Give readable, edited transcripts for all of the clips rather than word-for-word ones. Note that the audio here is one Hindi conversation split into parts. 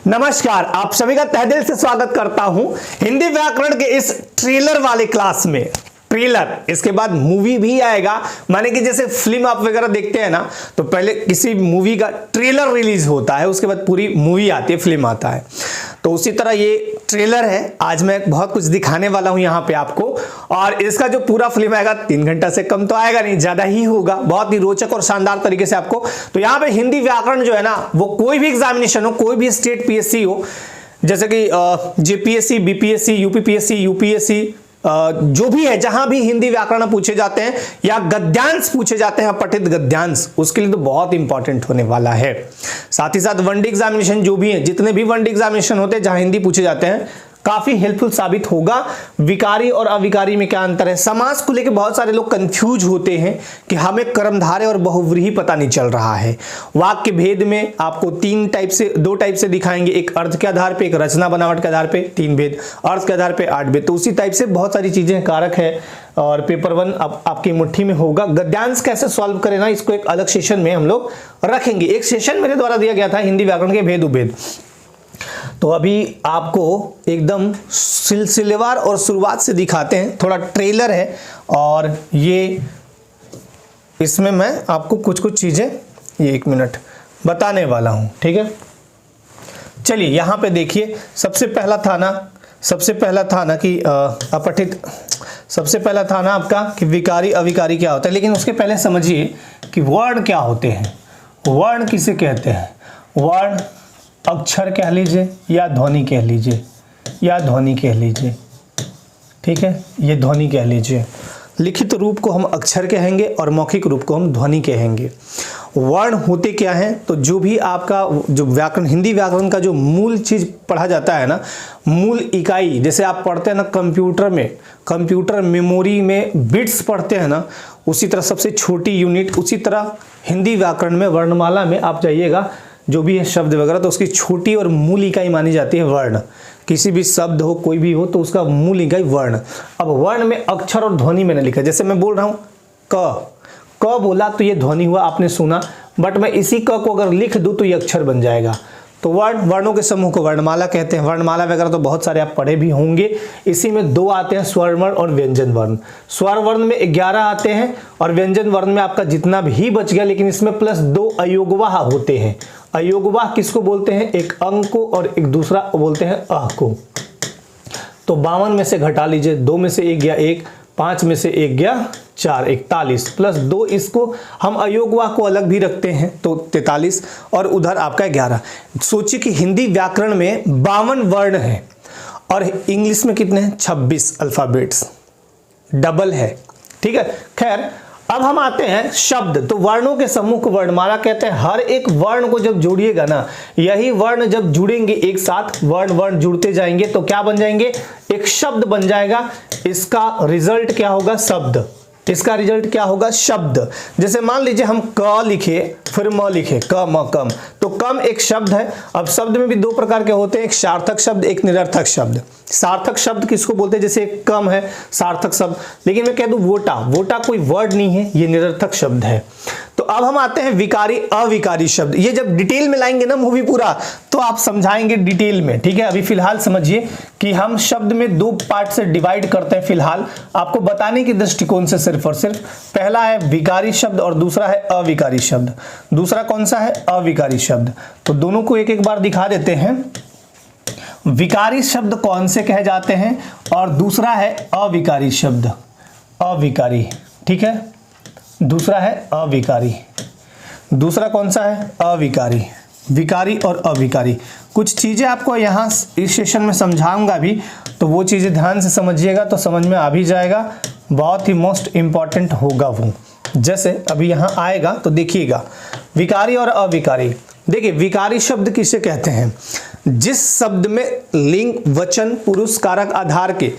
नमस्कार, आप सभी का तहे दिल से स्वागत करता हूं हिंदी व्याकरण के इस ट्रेलर वाले क्लास में। ट्रेलर, इसके बाद मूवी भी आएगा। माने कि जैसे फिल्म आप वगैरह देखते हैं ना, तो पहले किसी मूवी का ट्रेलर रिलीज होता है, उसके बाद पूरी मूवी आती है, फिल्म आता है। तो उसी तरह ये ट्रेलर है। आज मैं बहुत कुछ दिखाने वाला हूं यहां पे आपको, और इसका जो पूरा फिल्म आएगा 3 घंटा से कम तो आएगा नहीं, ज्यादा ही होगा। बहुत ही रोचक और शानदार तरीके से आपको। तो यहां पे हिंदी व्याकरण जो है ना, वो कोई भी एग्जामिनेशन हो, कोई भी स्टेट पीएससी हो, जैसे कि जेपीएससी, बीपीएससी, यूपीपीएससी, यूपीएससी, जो भी है, जहां भी हिंदी व्याकरण पूछे जाते हैं या गद्यांश पूछे जाते हैं, पठित गद्यांश, उसके लिए तो बहुत इंपॉर्टेंट होने वाला है। साथ ही साथ वनडे एग्जामिनेशन जो भी है, जितने भी वनडे एग्जामिनेशन होते हैं जहां हिंदी पूछे जाते हैं, काफी हेल्पफुल साबित होगा। विकारी और अविकारी में क्या अंतर है, समास को लेकर बहुत सारे लोग कंफ्यूज होते हैं कि हमें कर्मधारय और बहुव्रीहि पता नहीं चल रहा है। वाक्य भेद में आपको 2 टाइप से दिखाएंगे, एक अर्थ के आधार पे, एक रचना बनावट के आधार पे, 3 भेद, अर्थ के आधार पे 8 भेद। तो उसी टाइप से बहुत सारी चीजें कारक है, और पेपर 1 आपकी मुट्ठी में होगा। गद्यांश कैसे सॉल्व करें ना, इसको एक अलग सेशन में हम लोग रखेंगे। एक सेशन मेरे द्वारा दिया गया था हिंदी व्याकरण के भेद उभेद। तो अभी आपको एकदम सिलसिलेवार और शुरुआत से दिखाते हैं। थोड़ा ट्रेलर है, और ये इसमें मैं आपको कुछ चीजें ये 1 मिनट बताने वाला हूं, ठीक है। चलिए यहां पे देखिए, सबसे पहला था ना कि अपठित, सबसे पहला था ना आपका कि विकारी अविकारी क्या होता है। लेकिन उसके पहले समझिए कि वर्ण क्या होते हैं। वर्ण किसे कहते हैं? वर्ण अक्षर कह लीजिए या ध्वनि कह लीजिए, ठीक है, ये ध्वनि कह लीजिए। लिखित रूप को हम अक्षर कहेंगे और मौखिक रूप को हम ध्वनि कहेंगे। वर्ण होते क्या हैं? तो जो भी आपका जो व्याकरण, हिंदी व्याकरण का जो मूल चीज पढ़ा जाता है ना, मूल इकाई, जैसे आप पढ़ते हैं ना कंप्यूटर मेमोरी में बिट्स पढ़ते हैं ना, उसी तरह सबसे छोटी यूनिट, उसी तरह हिंदी व्याकरण में वर्णमाला में आप जाइएगा, जो भी है शब्द वगैरह, तो उसकी छोटी और मूल इकाई मानी जाती है वर्ण। किसी भी शब्द हो, कोई भी हो, तो उसका मूल इकाई वर्ण। अब वर्ण में अक्षर और ध्वनि मैंने लिखा, जैसे मैं बोल रहा हूं क बोला तो ये ध्वनि हुआ, आपने सुना, बट मैं इसी क को अगर लिख दूं तो ये अक्षर बन जाएगा। तो वर्णों के समूह को वर्णमाला कहते हैं। वर्णमाला वगैरह तो बहुत सारे आप पढ़े भी होंगे। इसी में 2 आते हैं, स्वर वर्ण और व्यंजन वर्ण। स्वर वर्ण में 11 आते हैं, और व्यंजन वर्ण में आपका जितना भी बच गया, लेकिन इसमें प्लस 2 अयोगवाह होते हैं। अयोगवाह किसको बोलते हैं? एक अंग को, और एक दूसरा बोलते हैं अह को। तो 52 में से घटा लीजिए, 2 में से 1 गया 1, 5 में से 1 गया 4, 41 प्लस 2, इसको हम अयोगवाह को अलग भी रखते हैं, तो 43, और उधर आपका 11। सोचिए कि हिंदी व्याकरण में 52 वर्ण है, और इंग्लिश में कितने हैं? 26 अल्फाबेट्स, डबल है, ठीक है। खैर, अब हम आते हैं शब्द। तो वर्णों के समूह को वर्णमाला कहते हैं। हर एक वर्ण को जब जोड़िएगा ना, यही वर्ण जब जुड़ेंगे एक साथ, वर्ण जुड़ते जाएंगे तो क्या बन जाएंगे? एक शब्द बन जाएगा। इसका रिजल्ट क्या होगा? शब्द। इसका रिजल्ट क्या होगा? शब्द। जैसे मान लीजिए हम क लिखे, फिर म लिखे, क म कम, तो कम एक शब्द है। अब शब्द में भी 2 प्रकार के होते हैं, एक सार्थक शब्द, एक निरर्थक शब्द। सार्थक शब्द किसको बोलते हैं? जैसे कम है सार्थक शब्द, लेकिन मैं कह दूं वोटा कोई वर्ड नहीं है, ये निरर्थक शब्द है। तो अब हम आते हैं विकारी अविकारी शब्द। ये जब डिटेल में लाएंगे ना मूवी पूरा, तो आप समझाएंगे डिटेल में, ठीक है। अभी फिलहाल समझिए कि हम शब्द में 2 पार्ट से डिवाइड करते हैं। फिलहाल आपको बताने की दृष्टिकोण से सिर्फ और सिर्फ, पहला है विकारी शब्द और दूसरा है अविकारी शब्द। दूसरा कौन सा है? अविकारी शब्द। तो दोनों को एक बार दिखा देते हैं। विकारी शब्द कौन से कहे जाते हैं, और दूसरा है अविकारी शब्द, अविकारी, ठीक है। दूसरा है अविकारी। दूसरा कौन सा है? अविकारी। विकारी और अविकारी। कुछ चीजें आपको यहां इस सेशन में समझाऊंगा भी, तो वो चीजें ध्यान से समझिएगा तो समझ में आ भी जाएगा। बहुत ही मोस्ट इंपॉर्टेंट होगा वो। जैसे अभी यहां आएगा तो देखिएगा, विकारी और अविकारी। देखिए, विकारी शब्द किसे कहते हैं? जिस शब्द में लिंग, वचन, पुरुष कारक आधार के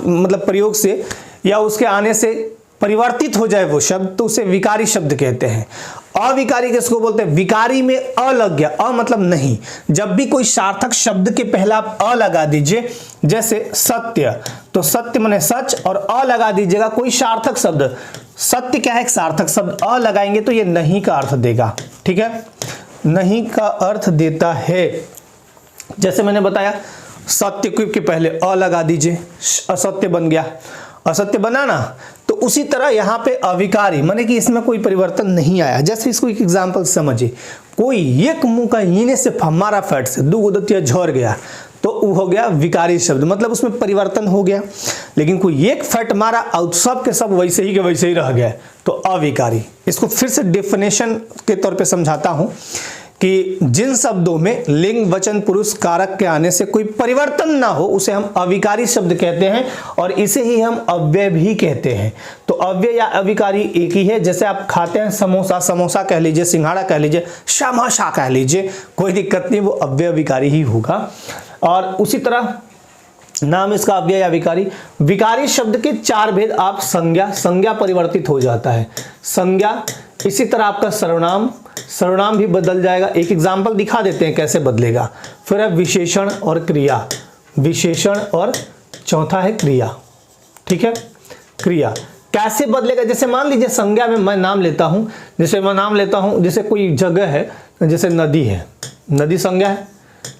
मतलब प्रयोग से या उसके आने से परिवर्तित हो जाए वो शब्द, तो उसे विकारी शब्द कहते हैं। अविकारी किसको बोलते हैं? विकारी में अ लग गया, अ मतलब नहीं। जब भी कोई सार्थक शब्द के पहला आप अ लगा दीजिए, जैसे सत्य, तो सत्य माने सच, और अ लगा दीजिएगा कोई सार्थक शब्द। सत्य क्या है? एक सार्थक शब्द, अ लगाएंगे तो ये नहीं का अर्थ देगा, ठीक है, नहीं का अर्थ देता है। जैसे मैंने बताया सत्य के पहले अ लगा दीजिए, असत्य बन गया, असत्य बना ना। तो उसी तरह यहाँ पे अविकारी माने कि इसमें कोई परिवर्तन नहीं आया। जैसे इसको एक एग्जांपल समझिए, कोई एक मुंह का ईने से हमारा फैट से दो उदतिया झड़ गया तो वो हो गया विकारी शब्द, मतलब उसमें परिवर्तन हो गया। लेकिन कोई एक फट मारा और सब के सब वैसे ही के वैसे ही रह गया तो अविकारी। इसको फिर से डेफिनेशन के तौर पे समझाता हूं कि जिन शब्दों में लिंग वचन पुरुष कारक के आने से कोई परिवर्तन ना हो उसे हम अविकारी शब्द कहते हैं, और इसे ही हम अव्यय भी कहते हैं। तो अव्यय या अविकारी एक ही है। जैसे आप खाते हैं समोसा, समोसा कह लीजिए, सिंघाड़ा कह लीजिए, समोसा कह लीजिए, कोई दिक्कत नहीं, वो अव्यय अविकारी ही होगा। और उसी तरह नाम इसका अव्यय या विकारी। विकारी शब्द के चार भेद। आप संज्ञा, संज्ञा परिवर्तित हो जाता है, संज्ञा। इसी तरह आपका सर्वनाम, सर्वनाम भी बदल जाएगा। एक एग्जांपल दिखा देते हैं कैसे बदलेगा। फिर है विशेषण और क्रिया, विशेषण और चौथा है क्रिया। ठीक है, क्रिया कैसे बदलेगा। जैसे मान लीजिए संज्ञा में मैं नाम लेता हूं, जैसे मैं नाम लेता हूं, जैसे कोई जगह है, जैसे नदी है, नदी संज्ञा है,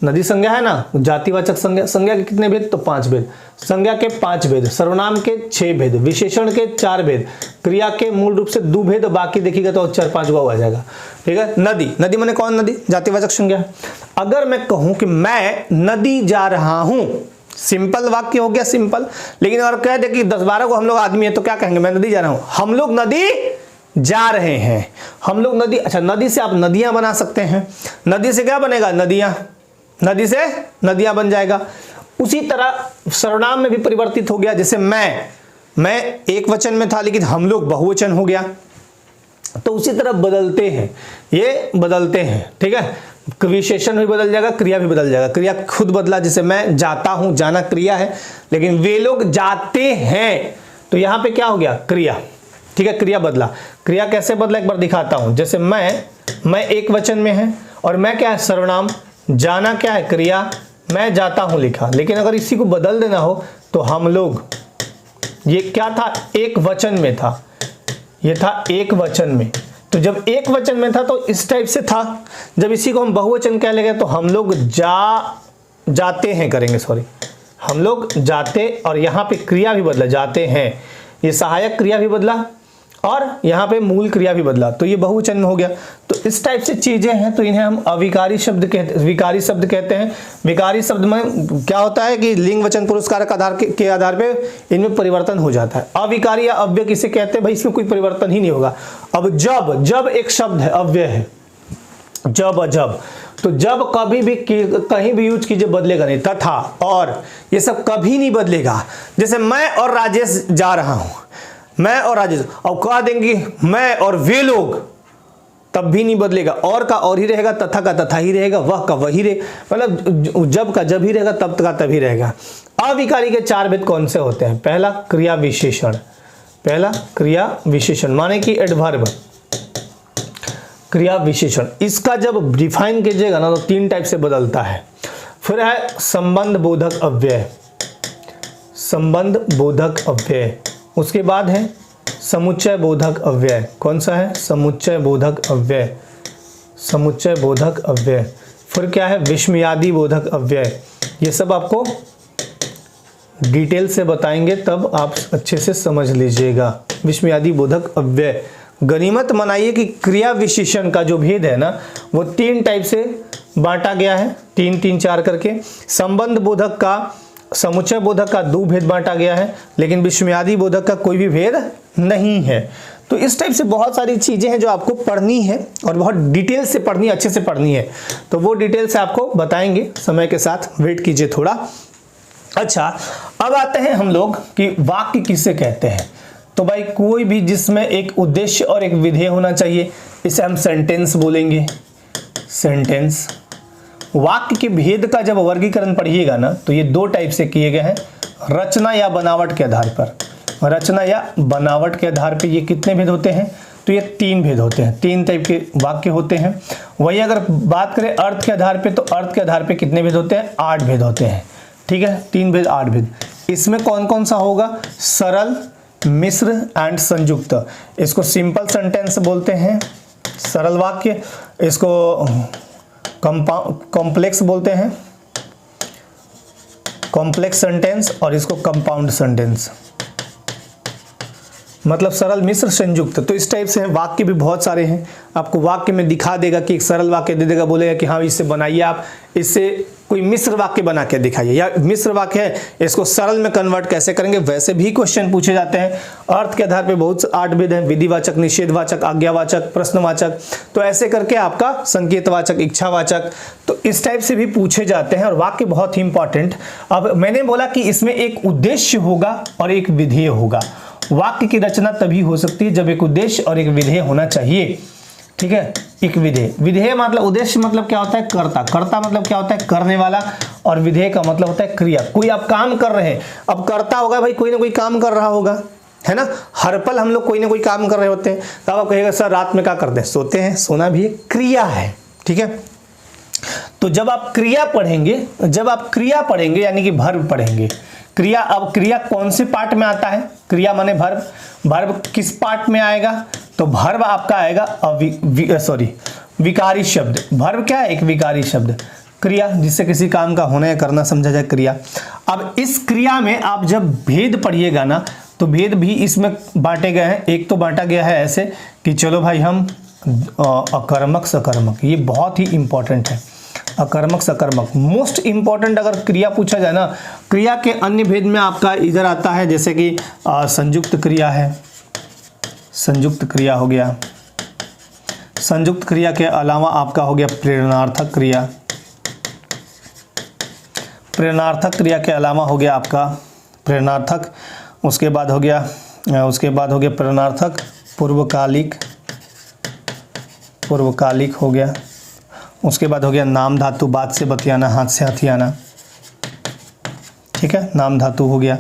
नदी संज्ञा है ना। जातिवाचक संज्ञा, संज्ञा के कितने भेद, तो 5 भेद। संज्ञा के 5 भेद, सर्वनाम के 6 भेद, विशेषण के 4 भेद, क्रिया के मूल रूप से 2 भेद, बाकी देखिएगा तो 4-5 आ जाएगा। ठीक है, नदी, नदी माने कौन नदी, जातिवाचक संज्ञा। अगर मैं कहूं कि मैं नदी जा रहा हूं, सिंपल वाक्य हो गया, सिंपल। लेकिन अगर कह दे कि 10-12 को हम लोग आदमी है तो क्या कहेंगे, मैं नदी जा रहा हूं, हम लोग नदी जा रहे हैं, हम लोग नदी। अच्छा, नदी से आप नदियां बना सकते हैं, नदी से क्या बनेगा, नदियां, नदी से नदियां बन जाएगा। उसी तरह सर्वनाम में भी परिवर्तित हो गया। जैसे मैं एक वचन में था लेकिन हम लोग बहुवचन हो गया, तो उसी तरह बदलते हैं, ये बदलते हैं। ठीक है, विशेषण भी बदल जाएगा, क्रिया भी बदल जाएगा। क्रिया खुद बदला, जैसे मैं जाता हूं, जाना क्रिया है, लेकिन वे लोग जाते हैं तो यहां पे क्या हो गया, क्रिया। ठीक है, क्रिया बदला। क्रिया कैसे बदला एक बार दिखाता हूं। जैसे मैं एक वचन में है और मैं क्या है, सर्वनाम, जाना क्या है, क्रिया, मैं जाता हूं लिखा। लेकिन अगर इसी को बदल देना हो तो हम लोग, ये क्या था, एक वचन में था, ये था एक वचन में। तो जब एक वचन में था तो इस टाइप से था। जब इसी को हम बहुवचन कह लेंगे तो हम लोग जाते हैं करेंगे, सॉरी, हम लोग जाते, और यहां पे क्रिया भी बदला, जाते हैं, ये सहायक क्रिया भी बदला और यहाँ पे मूल क्रिया भी बदला, तो ये बहुवचन में हो गया। तो इस टाइप से चीजें हैं, तो इन्हें हम अविकारी शब्द कहते, विकारी शब्द कहते हैं। विकारी शब्द में क्या होता है कि लिंग वचन पुरुष कारक के आधार पे इनमें परिवर्तन हो जाता है। अविकारी या अव्यय किसे कहते हैं, भाई इसमें कोई परिवर्तन ही नहीं होगा। अब जब एक शब्द है, अव्यय है, जब, तो जब कभी भी कहीं भी यूज कीजिए बदलेगा नहीं। तथा, और, ये सब कभी नहीं बदलेगा। जैसे मैं और राजेश जा रहा हूं, मैं और राजेश, और कह देंगे मैं और वे लोग, तब भी नहीं बदलेगा। और का और ही रहेगा, तथा का तथा ही रहेगा, वह का वही रहे, मतलब जब का जब ही रहेगा, तब का तब ही रहेगा। अविकारी के 4 भेद कौन से होते हैं। पहला क्रिया विशेषण, पहला क्रिया विशेषण माने कि एडवर्ब, क्रिया विशेषण। इसका जब डिफाइन कीजिएगा ना तो 3 टाइप से बदलता है। फिर है संबंध बोधक अव्यय, संबंध बोधक अव्यय। उसके बाद है समुच्चय बोधक अव्यय। कौन सा है, समुच्चय बोधक अव्यय, समुच्चय बोधक अव्यय। फिर क्या है, विस्मयादि बोधक अव्यय। ये सब आपको डिटेल से बताएंगे तब आप अच्छे से समझ लीजिएगा। विस्मयादि बोधक अव्यय। गनीमत मनाइए कि क्रिया विशेषण का जो भेद है ना वो 3 टाइप से बांटा गया है, 3-3-4 करके। संबंध बोधक का, समुच्चय बोधक का 2 भेद बांटा गया है, लेकिन विस्मयादि बोधक का कोई भी भेद नहीं है। तो इस टाइप से बहुत सारी चीजें हैं जो आपको पढ़नी है और बहुत डिटेल से पढ़नी है, अच्छे से पढ़नी है। तो वो डिटेल से आपको बताएंगे, समय के साथ वेट कीजिए थोड़ा। अच्छा, अब आते हैं हम लोग कि वाक्य किसे कहते हैं। तो भाई कोई भी जिसमें एक उद्देश्य और एक विधेय होना चाहिए, इसे हम सेंटेंस बोलेंगे, सेंटेंस। वाक्य के भेद का जब वर्गीकरण पढ़िएगा ना तो ये 2 टाइप से किए गए हैं, रचना या बनावट के आधार पर। रचना या बनावट के आधार पे ये कितने भेद होते हैं, तो ये 3 भेद होते हैं, 3 टाइप के वाक्य होते हैं। वही अगर बात करें अर्थ के आधार पे, तो अर्थ के आधार पे कितने भेद होते हैं, 8 भेद होते हैं। ठीक है, 3 भेद 8 भेद। इसमें कौन कौन सा होगा, सरल, मिश्र एंड संयुक्त। इसको सिंपल सेंटेंस बोलते हैं, सरल वाक्य। इसको कॉम्प्लेक्स बोलते हैं, कॉम्प्लेक्स सेंटेंस और इसको कंपाउंड सेंटेंस, मतलब सरल मिश्र संयुक्त। तो इस टाइप से हैं। वाक्य भी बहुत सारे हैं, आपको वाक्य में दिखा देगा कि एक सरल वाक्य दे देगा, बोलेगा कि हाँ इससे बनाइए, आप इससे कोई मिश्र वाक्य बना के दिखाइए, या मिश्र वाक्य है इसको सरल में कन्वर्ट कैसे करेंगे, वैसे भी क्वेश्चन पूछे जाते हैं। अर्थ के आधार पे बहुत 8 विध हैं, विधिवाचक, निषेधवाचक, आज्ञावाचक, प्रश्नवाचक, तो ऐसे करके आपका संकेतवाचक, इच्छावाचक, तो इस टाइप से भी पूछे जाते हैं। और वाक्य बहुत ही इंपॉर्टेंट। अब मैंने बोला कि इसमें एक उद्देश्य होगा और एक विधेय होगा। वाक्य की रचना तभी हो सकती है जब एक उद्देश्य और एक विधेय होना चाहिए, ठीक है। एक विधेय, विधेय मतलब उद्देश्य मतलब क्या होता है, कर्ता, कर्ता मतलब क्या होता है, करने वाला, और विधेय का मतलब होता है क्रिया। कोई आप काम कर रहे हैं, अब कर्ता होगा भाई कोई ना कोई काम कर रहा होगा, है ना। हर पल हम लोग कोई ना कोई काम कर रहे होते हैं। तो आप कहेगा सर रात में क्या करते हैं, सोते हैं, सोना भी एक क्रिया है, ठीक है। तो जब आप क्रिया पढ़ेंगे, यानी कि वर्ब पढ़ेंगे, क्रिया, अब क्रिया कौन से पार्ट में आता है, क्रिया माने वर्ब, वर्ब किस पार्ट में आएगा, तो वर्ब आपका आएगा विकारी शब्द। वर्ब क्या है, एक विकारी शब्द, क्रिया जिससे किसी काम का होना या करना समझा जाए, क्रिया। अब इस क्रिया में आप जब भेद पढ़िएगा ना, तो भेद भी इसमें बांटे गए हैं। एक तो बांटा गया है ऐसे कि चलो भाई हम अकर्मक सकर्मक, ये बहुत ही इंपॉर्टेंट है, अकर्मक सकर्मक मोस्ट इंपॉर्टेंट। अगर क्रिया पूछा जाए ना, क्रिया के अन्य भेद में आपका इधर आता है, जैसे कि संयुक्त क्रिया है, संयुक्त क्रिया हो गया। संयुक्त क्रिया के अलावा आपका हो गया प्रेरणार्थक क्रिया, प्रेरणार्थक क्रिया के अलावा हो गया आपका प्रेरणार्थक, उसके बाद हो गया प्रेरणार्थक पूर्वकालिक, पूर्वकालिक हो गया। उसके बाद हो गया नाम धातु, बात से बतियाना, हाथ से हथियाना, ठीक है, नाम धातु हो गया।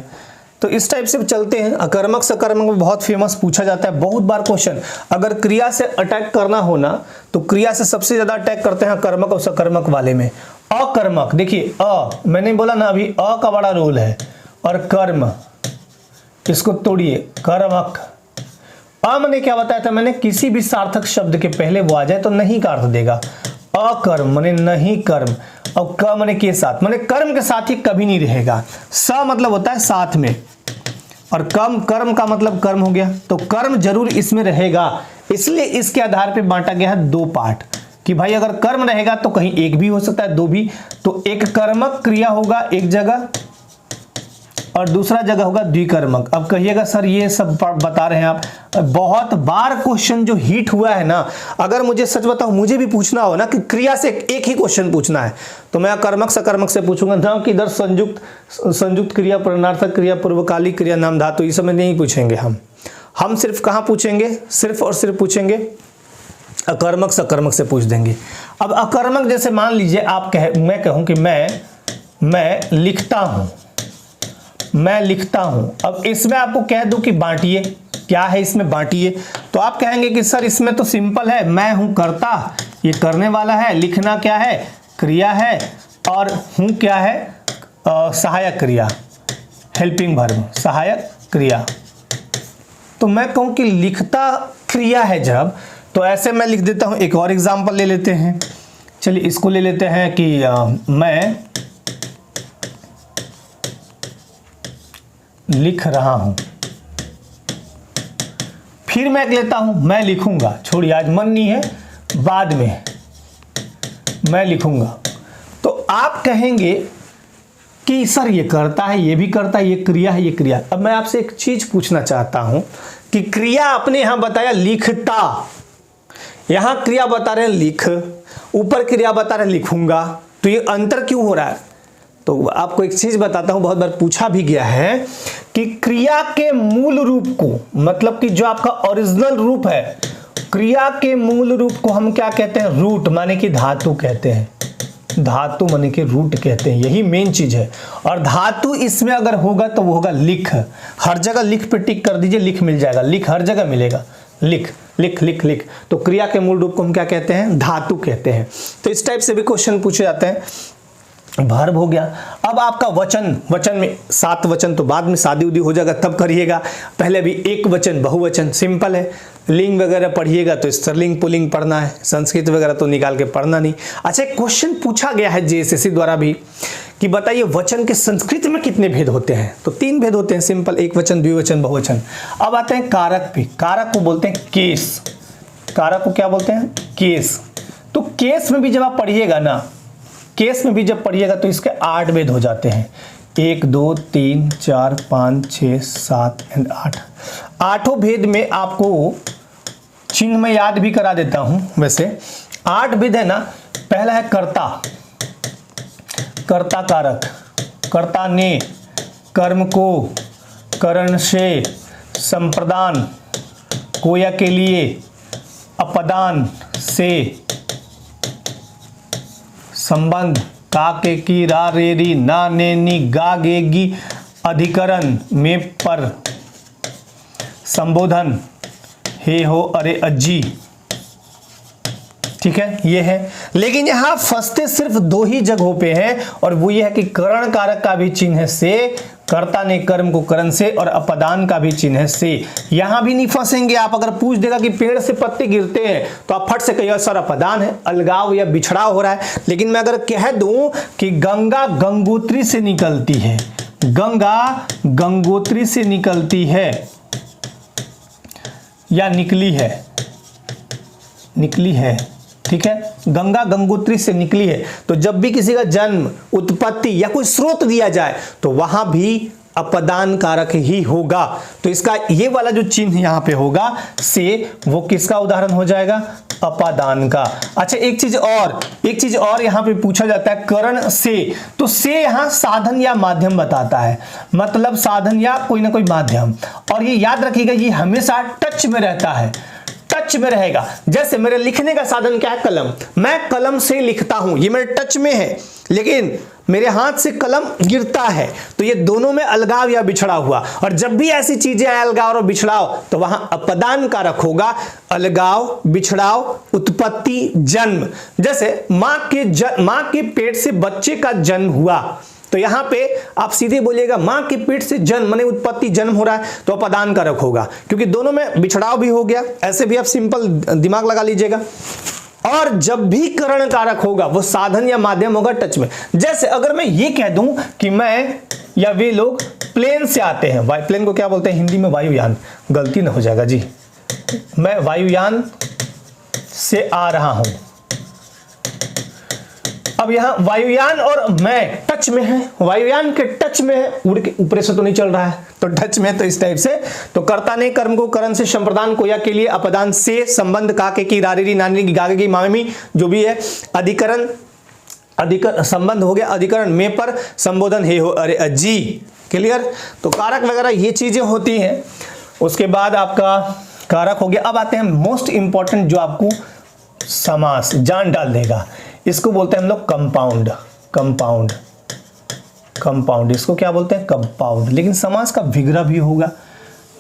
तो इस टाइप से चलते हैं। अकर्मक सकर्मक में बहुत फेमस पूछा जाता है, बहुत बार क्वेश्चन। अगर क्रिया से अटैक करना हो ना, तो क्रिया से सबसे ज्यादा अटैक करते हैं अकर्मक और सकर्मक वाले में। अकर्मक देखिए, मैंने बोला ना अभी, का बड़ा रोल है, और कर्म, इसको तोड़िए, कर्मक। मैंने क्या बताया था, मैंने किसी भी सार्थक शब्द के पहले वो आ जाए तो नहीं का अर्थ देगा। अकर्म माने नहीं कर्म, और क माने के साथ, माने कर्म के साथ ही कभी नहीं रहेगा। स मतलब होता है साथ में, और कर्म का मतलब कर्म हो गया, तो कर्म जरूर इसमें रहेगा। इसलिए इसके आधार पे बांटा गया है 2 पार्ट, कि भाई अगर कर्म रहेगा तो कहीं एक भी हो सकता है, 2 भी। तो एक कर्मक क्रिया होगा एक जगह, और दूसरा जगह होगा द्विकर्मक। अब कहिएगा सर ये सब बता रहे हैं आप, बहुत बार क्वेश्चन जो हिट हुआ है ना, अगर मुझे सच बताऊं, मुझे भी पूछना हो ना कि क्रिया से एक ही क्वेश्चन पूछना है, तो मैं कर्मक सकर्मक से पूछूंगा ना, कि इधर संयुक्त क्रिया, प्रेरणार्थक क्रिया, पूर्वकालिक क्रिया, नाम धातु, ये सब में नहीं पूछेंगे हम सिर्फ कहाँ पूछेंगे, सिर्फ और सिर्फ पूछेंगे अकर्मक सकर्मक से पूछ देंगे। अब अकर्मक जैसे मान लीजिए मैं कहूं कि मैं लिखता हूं, मैं लिखता हूं। अब इसमें आपको कह दूं कि बांटिए, क्या है इसमें बांटिए, तो आप कहेंगे कि सर इसमें तो सिंपल है, मैं हूं कर्ता, ये करने वाला है, लिखना क्या है, क्रिया है, और हूं क्या है, सहायक क्रिया, हेल्पिंग वर्ब, सहायक क्रिया। तो मैं कहूं कि लिखता क्रिया है जब, तो ऐसे मैं लिख देता हूं। एक और एग्जांपल ले लेते हैं, चलिए इसको ले लेते हैं कि मैं लिख रहा हूं। फिर मैं लेता हूं, मैं लिखूंगा, छोड़िए आज मन नहीं है, बाद में मैं लिखूंगा। तो आप कहेंगे कि सर ये करता है, ये भी करता है, ये क्रिया है, ये क्रिया। अब मैं आपसे एक चीज पूछना चाहता हूं कि क्रिया आपने यहां बताया लिखता, यहां क्रिया बता रहे हैं लिख, ऊपर क्रिया बता रहे हैं लिखूंगा, तो ये अंतर क्यों हो रहा है? तो आपको एक चीज बताता हूं, बहुत बार पूछा भी गया है कि क्रिया के मूल रूप को, मतलब कि जो आपका ओरिजिनल रूप है, क्रिया के मूल रूप को हम क्या कहते हैं, रूट माने कि धातु कहते हैं, धातु माने कि रूट कहते हैं, यही मेन चीज है। और धातु इसमें अगर होगा तो वो होगा लिख। हर जगह लिख पे टिक कर दीजिए, लिख मिल जाएगा, लिख हर जगह मिलेगा, लिख लिख लिख लिख। तो क्रिया के मूल रूप को हम क्या कहते हैं, धातु कहते हैं। तो इस टाइप से भी क्वेश्चन पूछे जाते हैं। वर्ब हो गया। अब आपका वचन में 7 वचन तो बाद में शादी उदी हो जाएगा तब करिएगा, पहले भी एक वचन बहुवचन सिंपल है। लिंग वगैरह पढ़िएगा तो स्त्रीलिंग पुल्लिंग पढ़ना है, संस्कृत वगैरह तो निकाल के पढ़ना नहीं। अच्छा, एक क्वेश्चन पूछा गया है जेएसएससी द्वारा भी कि बताइए वचन के संस्कृत में कितने भेद होते हैं। तो 3 भेद होते हैं, सिंपल, एक वचन, द्विवचन, बहुवचन। अब आते हैं कारक पे। कारक को बोलते हैं केस। कारक को क्या बोलते हैं? केस। तो केस में भी जब आप पढ़िएगा ना, केस में भी जब पढ़िएगा तो इसके 8 भेद हो जाते हैं। 1 2 3 4 5 6 7 एंड 8। 8 भेद में आपको चिन्ह में याद भी करा देता हूं। वैसे 8 भेद है ना। पहला है कर्ता, कर्ता कारक, कर्ता ने, कर्म को, करण से, संप्रदान, कोया के लिए, अपदान से, संबंध, का के की, रा रे री, ना ने नी, गा गे गी, अधिकरण, में पर, संबोधन, हे हो अरे अज्जी। ठीक है, ये है। लेकिन यहां फंसते सिर्फ 2 ही जगहों पे हैं, और वो ये है कि करण कारक का भी चिन्ह है से, कर्ता ने कर्म को करण से, और अपदान का भी चिन्ह है से। यहां भी नहीं फंसेंगे आप। अगर पूछ देगा कि पेड़ से पत्ते गिरते हैं तो आप फट से कहिए सर अपदान है, अलगाव या बिछड़ाव हो रहा है। लेकिन मैं अगर कह दूं कि गंगा गंगोत्री से निकलती है, गंगा गंगोत्री से निकलती है या निकली है, निकली है, ठीक है, गंगा गंगोत्री से निकली है, तो जब भी किसी का जन्म, उत्पत्ति या कोई स्रोत दिया जाए तो वहां भी अपदान कारक ही होगा। तो इसका ये वाला जो चिन्ह यहां पे होगा से, वो किसका उदाहरण हो जाएगा? अपादान का। अच्छा, एक चीज और यहां पे पूछा जाता है, करण से। तो से यहां साधन या माध्यम बताता है, मतलब साधन या कोई ना कोई माध्यम। और ये याद रखिएगा, ये हमेशा टच में रहता है, टच में रहेगा। जैसे मेरे लिखने का साधन क्या है? कलम। मैं कलम से लिखता हूं, ये मेरे टच में है, लेकिन मेरे हाथ से कलम गिरता है, तो ये दोनों में अलगाव या बिछड़ा हुआ। और जब भी ऐसी चीजें आए अलगाव और बिछड़ाव, तो वहां अपदान कारक होगा। अलगाव, बिछड़ाव, उत्पत्ति, जन्म। जैसे मां के पेट से बच्चे का जन्म हुआ, तो यहां पे आप सीधे बोलिएगा मां के पेट से जन्म माने उत्पत्ति, जन्म हो रहा है, तो अपदान कारक होगा, क्योंकि दोनों में बिछड़ाव भी हो गया। ऐसे भी आप सिंपल दिमाग लगा लीजिएगा। और जब भी करण कारक होगा वो साधन या माध्यम होगा टच में। जैसे अगर मैं ये कह दूं कि मैं या वे लोग प्लेन से आते हैं, प्लेन को क्या बोलते हैं हिंदी में? वायुयान। गलती ना हो जाएगा जी, मैं वायुयान से आ रहा हूं। अब यहां वायुयान और मैं टच में है, वायुयान के टच में है, उड़ के ऊपर से तो नहीं चल रहा है, तो टच में, तो इस टाइप से। तो कर्ता ने कर्म को करण से, संप्रदान कोया के लिए, अपदान से, संबंध, काके की, रारी नानी की, गागे की, मामी, जो भी है, अधिकरण, संबंध हो गया, अधिकरण, में पर, संबोधन, हे हो अरे अज्जी। क्लियर? तो कारक वगैरह ये चीजें होती हैं। उसके बाद आपका कारक हो गया। अब आते हैं मोस्ट इंपॉर्टेंट, जो आपको समास जान डाल देगा, इसको बोलते हैं हम लोग कंपाउंड। कंपाउंड, कंपाउंड, इसको क्या बोलते हैं? कंपाउंड। लेकिन समास का विग्रह भी होगा।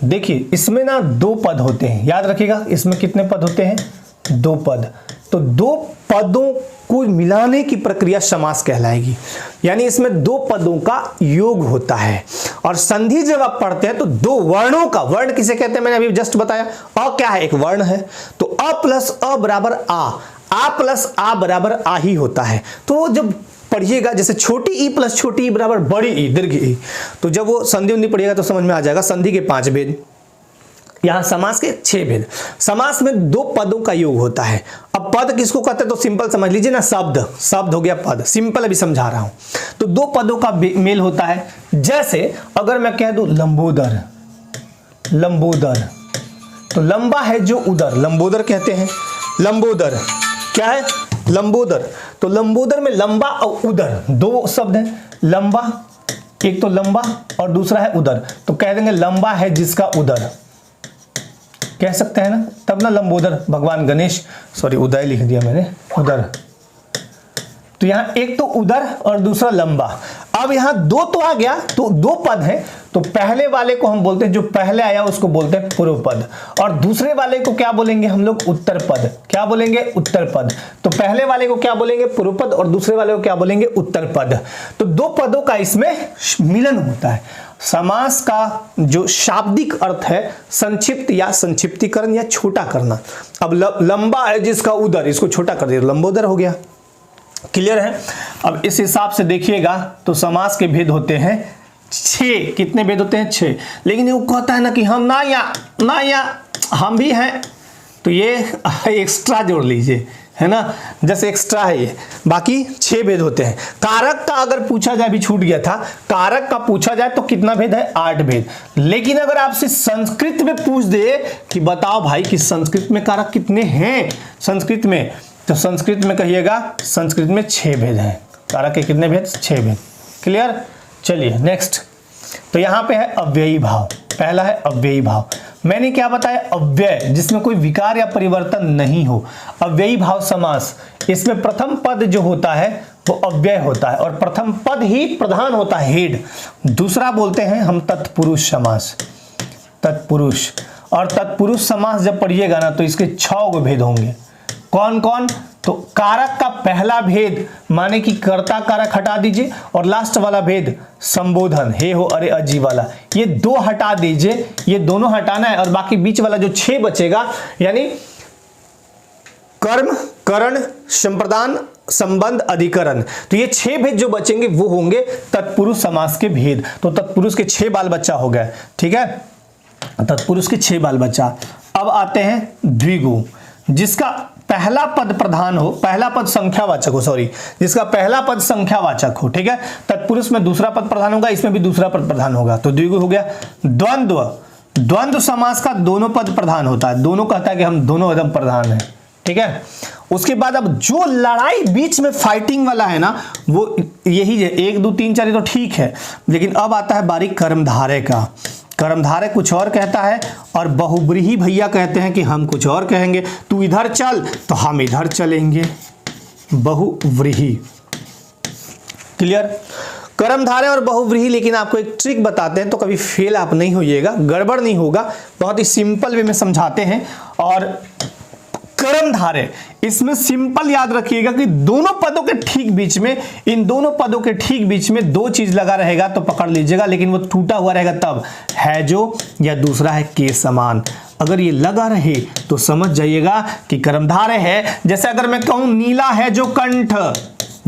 देखिए, इसमें ना 2 पद होते हैं, याद रखिएगा। इसमें कितने पद होते हैं? 2 पद। तो 2 पदों को मिलाने की प्रक्रिया समास कहलाएगी। यानी इसमें 2 पदों का योग होता है। और संधि जब आप पढ़ते हैं तो 2 वर्णों का, वर्ण किसे कहते हैं मैंने अभी जस्ट बताया। अ क्या है? एक वर्ण है। तो अ प्लस अ बराबर आ प्लस आ बराबर आ ही होता है। तो जब पढ़िएगा, जैसे छोटी ई प्लस छोटी ई बराबर बड़ी ई, दीर्घ ई, तो जब वो संधि उन्धि पढ़िएगा तो समझ में आ जाएगा। संधि के 5 भेद, यहां समास के 6 भेद। समास में 2 पदों का योग होता है। अब पद किसको कहते हैं? तो सिंपल समझ लीजिए ना, शब्द। शब्द हो गया पद, सिंपल अभी समझा रहा हूं। तो 2 पदों का मेल होता है। जैसे अगर मैं कह दूं लंबोदर, लंबोदर, तो लंबा है जो उदर, लंबोदर कहते हैं। लंबोदर क्या है? लंबोदर। तो लंबोदर में लंबा और उदर 2 शब्द हैं। लंबा, एक तो लंबा और दूसरा है उदर, तो कह देंगे लंबा है जिसका उदर, कह सकते हैं ना, तब ना लंबोदर। भगवान गणेश, सॉरी उदय लिख दिया मैंने, उदर। तो यहां एक तो उदर और दूसरा लंबा। अब यहां 2 तो आ गया, तो 2 पद हैं। तो पहले वाले को हम बोलते हैं, जो पहले आया उसको बोलते हैं पूर्व पद, और दूसरे वाले को क्या बोलेंगे हम लोग? उत्तर पद। क्या बोलेंगे? उत्तर पद। तो पहले वाले को क्या बोलेंगे? पूर्व पद, और दूसरे वाले को क्या बोलेंगे? उत्तर पद। तो 2 पदों का इसमें मिलन होता है। समास का जो शाब्दिक अर्थ है संक्षिप्त या संक्षिप्तीकरण या छोटा करना। अब लंबा है जिसका उदर, इसको छोटा कर दिया, लंबोदर हो गया। क्लियर है। अब इस हिसाब से देखिएगा तो समास के भेद होते हैं 6। कितने भेद होते हैं? 6। लेकिन वो कहता है ना कि हम ना या हम भी हैं, तो ये एक्स्ट्रा जोड़ लीजिए, है ना, जैसे एक्स्ट्रा है ये। बाकी 6 भेद होते हैं। कारक का अगर पूछा जाए, भी छूट गया था, कारक का पूछा जाए तो कितना भेद है? 8 भेद। लेकिन अगर आपसे संस्कृत में पूछ दे कि बताओ भाई कि संस्कृत में कारक कितने हैं संस्कृत में, तो संस्कृत में कहिएगा संस्कृत में 6 भेद हैं। कारक के कितने भेद? 6 भेद। क्लियर। चलिए नेक्स्ट, तो यहां पे है अव्ययी भाव। पहला है अव्ययी भाव। मैंने क्या बताया? अव्यय, जिसमें कोई विकार या परिवर्तन नहीं हो। अव्ययी भाव समास, इसमें प्रथम पद जो होता है वो अव्यय होता है और प्रथम पद ही प्रधान होता है, हेड। दूसरा बोलते हैं हम तत्पुरुष समास। तत्पुरुष और तत्पुरुष समास जब पढ़िएगा ना तो इसके 6 गो भेद होंगे। कौन कौन? तो कारक का पहला भेद माने कि कर्ता कारक हटा दीजिए, और लास्ट वाला भेद संबोधन, हे हो अरे अजी वाला, ये 2 हटा दीजिए, ये दोनों हटाना है। और बाकी बीच वाला जो 6 बचेगा, यानी कर्म, करण, संप्रदान, संबंध, अधिकरण, तो ये 6 भेद जो बचेंगे वो होंगे तत्पुरुष समास के भेद। तो तत्पुरुष के 6 बाल बच्चा हो गए, ठीक है, तत्पुरुष के 6 बाल बच्चा। अब आते हैं द्विगु, जिसका पहला पद प्रधान हो, पहला पद संख्यावाचक हो, सॉरी, जिसका पहला पद संख्यावाचक हो, ठीक है। तत्पुरुष में दूसरा पद प्रधान होगा, इसमें भी दूसरा पद प्रधान होगा, तो द्विगु हो गया। द्वंद्व, द्वंद्व समास का दोनों पद प्रधान होता है, दोनों कहता है कि हम दोनों एकदम प्रधान हैं, ठीक है। उसके बाद अब जो लड़ाई बीच में फाइटिंग वाला है ना, वो यही है 1 2 3 4, ये तो ठीक है। लेकिन अब आता है बारी कर्मधारय का। कर्मधारय कुछ और कहता है और बहुव्रीहि भैया कहते हैं कि हम कुछ और कहेंगे। तू इधर चल तो हम इधर चलेंगे, बहुव्रीहि। क्लियर। कर्मधारय और बहुव्रीहि। लेकिन आपको एक ट्रिक बताते हैं तो कभी फेल आप नहीं होइएगा, गड़बड़ नहीं होगा, बहुत ही सिंपल वे में समझाते हैं। और कर्मधारय, इसमें सिंपल याद रखिएगा कि दोनों पदों के ठीक बीच में, इन दोनों पदों के ठीक बीच में 2 चीज लगा रहेगा तो पकड़ लीजिएगा, लेकिन वो टूटा हुआ रहेगा तब, है जो, या दूसरा है के समान। अगर ये लगा रहे तो समझ जाइएगा कि कर्मधारय है। जैसे अगर मैं कहूं नीला है जो कंठ,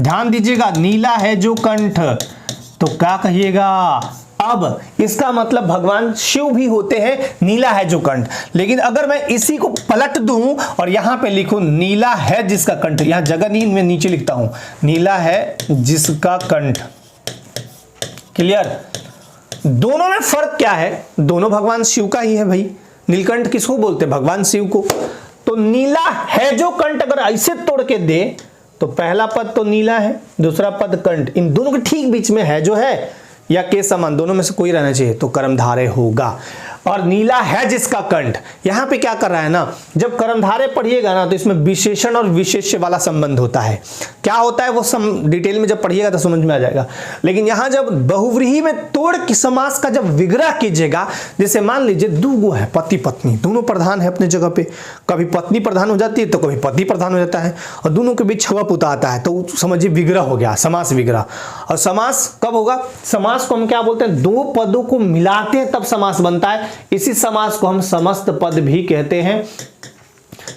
ध्यान दीजिएगा, नीला है जो कंठ, तो क्या कहिएगा? अब इसका मतलब भगवान शिव भी होते हैं नीला है जो कंठ। लेकिन अगर मैं इसी को पलट दूं और यहां पे लिखूं नीला है जिसका कंठ, यहां जगह नहीं, मैं नीचे लिखता हूं नीला है जिसका कंठ। क्लियर। दोनों में फर्क क्या है? दोनों भगवान शिव का ही है भाई। नीलकंठ किसको बोलते हैं? भगवान शिव को। तो नीला है जो कंठ अगर ऐसे तोड़ के दे तो पहला पद तो नीला है, दूसरा पद कंठ, इन दोनों के ठीक बीच में है जो है या के समान, दोनों में से कोई रहना चाहिए, तो कर्मधारय होगा। और नीला है जिसका कंठ, यहां पे क्या कर रहा है ना, जब कर्मधारय पढ़िएगा ना तो इसमें विशेषण और विशेष्य वाला संबंध होता है। क्या होता है वो डिटेल में जब पढ़िएगा तो समझ में आ जाएगा। लेकिन यहां जब बहुव्रीहि में तोड़ के समास का जब विग्रह कीजिएगा, जैसे मान लीजिए 2 गो है पति पत्नी, दोनों प्रधान है अपने जगह पे, कभी पत्नी प्रधान हो जाती है तो कभी पति प्रधान हो जाता है, और दोनों के बीच छवा पुता आता है, तो समझिए विग्रह हो गया, समास विग्रह। और समास कब होगा? समास को हम क्या बोलते हैं? 2 पदों को मिलाते हैं तब समास बनता है। इसी समास को हम समस्त पद भी कहते हैं,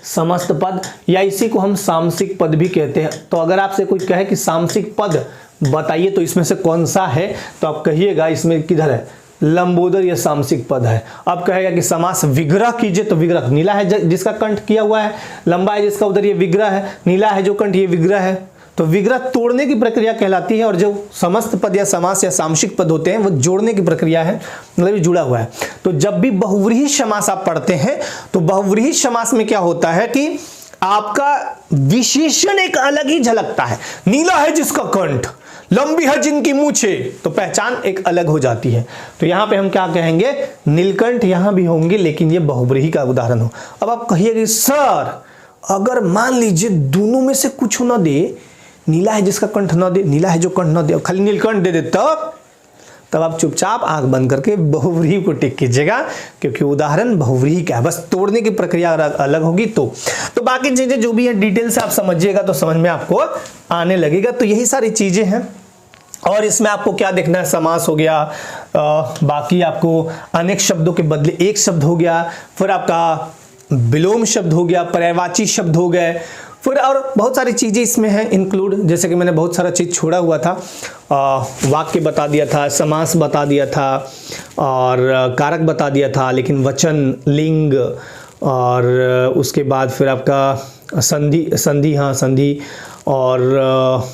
समस्त पद, या इसी को हम सामसिक पद भी कहते हैं। तो अगर आपसे कोई कहे कि सामसिक पद बताइए तो इसमें से कौन सा है, तो आप कहिएगा इसमें किधर है, लंबोदर या सामसिक पद है। अब कहेगा कि समास विग्रह कीजिए तो विग्रह, नीला है जिसका कंठ किया हुआ है, लंबा है जिसका उधर, ये विग्रह है, नीला है जो कंठ, ये विग्रह है। तो विग्रह तोड़ने की प्रक्रिया कहलाती है, और जो समस्त पद या समास या सामसिक पद होते हैं वो जोड़ने की प्रक्रिया है, मतलब जुड़ा हुआ है। तो जब भी बहुव्रीहि समास आप पढ़ते हैं तो बहुव्रीहि समास में क्या होता है कि आपका विशेषण एक अलग ही झलकता है। नीला है जिसका कंठ, लंबी है जिनकी मूछे, तो पहचान एक अलग हो जाती है। तो यहां पे हम क्या कहेंगे? नीलकंठ यहां भी होंगे, लेकिन ये बहुव्रीहि का उदाहरण हो। अब आप कहिएगा सर अगर मान लीजिए दोनों में से कुछ ना दे, नीला है जिसका कंठ न दे, नीला है जो कंठ न दे, खाली नीलकंठ दे दे, तब आप चुपचाप आंख बंद करके बहुव्रीहि को टिक कीजिएगा, क्योंकि उदाहरण बहुव्रीहि का है, बस तोड़ने की प्रक्रिया अलग होगी। तो बाकी चीजें जो भी है डिटेल से आप समझिएगा तो समझ में आपको आने लगेगा। तो यही सारी चीजें हैं। और इसमें आपको क्या देखना है? समास हो गया, बाकी आपको अनेक शब्दों के बदले एक शब्द हो गया, फिर आपका विलोम शब्द हो गया, पर्यायवाची शब्द हो गए, फिर और बहुत सारी चीज़ें इसमें हैं इंक्लूड, जैसे कि मैंने बहुत सारा चीज़ छोड़ा हुआ था। वाक्य बता दिया था, समास बता दिया था और कारक बता दिया था, लेकिन वचन, लिंग और उसके बाद फिर आपका संधि और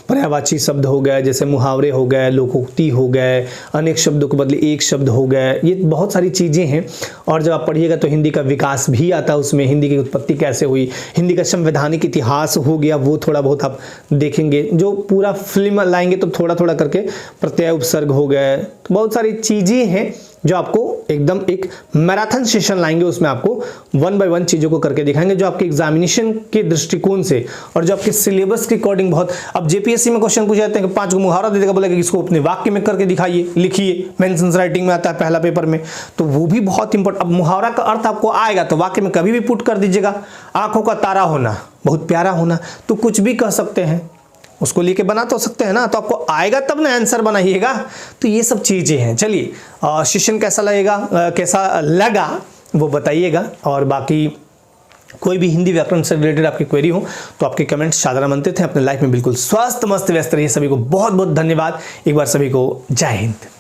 पर्यायवाची शब्द हो गए, जैसे मुहावरे हो गए, लोकोक्ति हो गए, अनेक शब्दों के बदले एक शब्द हो गए, ये बहुत सारी चीज़ें हैं। और जब आप पढ़िएगा तो हिंदी का विकास भी आता है उसमें, हिंदी की उत्पत्ति कैसे हुई, हिंदी का संवैधानिक इतिहास हो गया, वो थोड़ा बहुत आप देखेंगे। जो पूरा फिल्म लाएंगे तो थोड़ा थोड़ा करके प्रत्यय उपसर्ग हो गए, तो बहुत सारी चीज़ें हैं जो आपको एकदम एक मैराथन सेशन लाएंगे, उसमें आपको 1 बाय 1 चीज़ों को करके दिखाएंगे, जो आपके एग्जामिनेशन के दृष्टिकोण से और जो आपके सिलेबस के अकॉर्डिंग बहुत। अब जेपीएससी में क्वेश्चन पूछे जाते हैं कि 5 को मुहावरा दे देगा, बोलेगा कि इसको अपने वाक्य में करके दिखाइए, लिखिए, मेंशंस राइटिंग में आता है पहला पेपर में, तो वो भी बहुत इंपॉर्टेंट। अब मुहावरा का अर्थ आपको आएगा तो वाक्य में कभी भी पुट कर दीजिएगा। आंखों का तारा होना, बहुत प्यारा होना, तो कुछ भी कह सकते हैं, उसको लेके बना तो सकते हैं ना, तो आपको आएगा तब ना आंसर बनाइएगा। तो ये सब चीज़ें हैं। चलिए सेशन कैसा लगा वो बताइएगा, और बाकी कोई भी हिंदी व्याकरण से रिलेटेड आपकी क्वेरी हो तो आपके कमेंट्स साधारण आमंत्रित हैं। अपने लाइफ में बिल्कुल स्वस्थ मस्त व्यस्त रहिए। सभी को बहुत बहुत धन्यवाद। एक बार सभी को जय हिंद।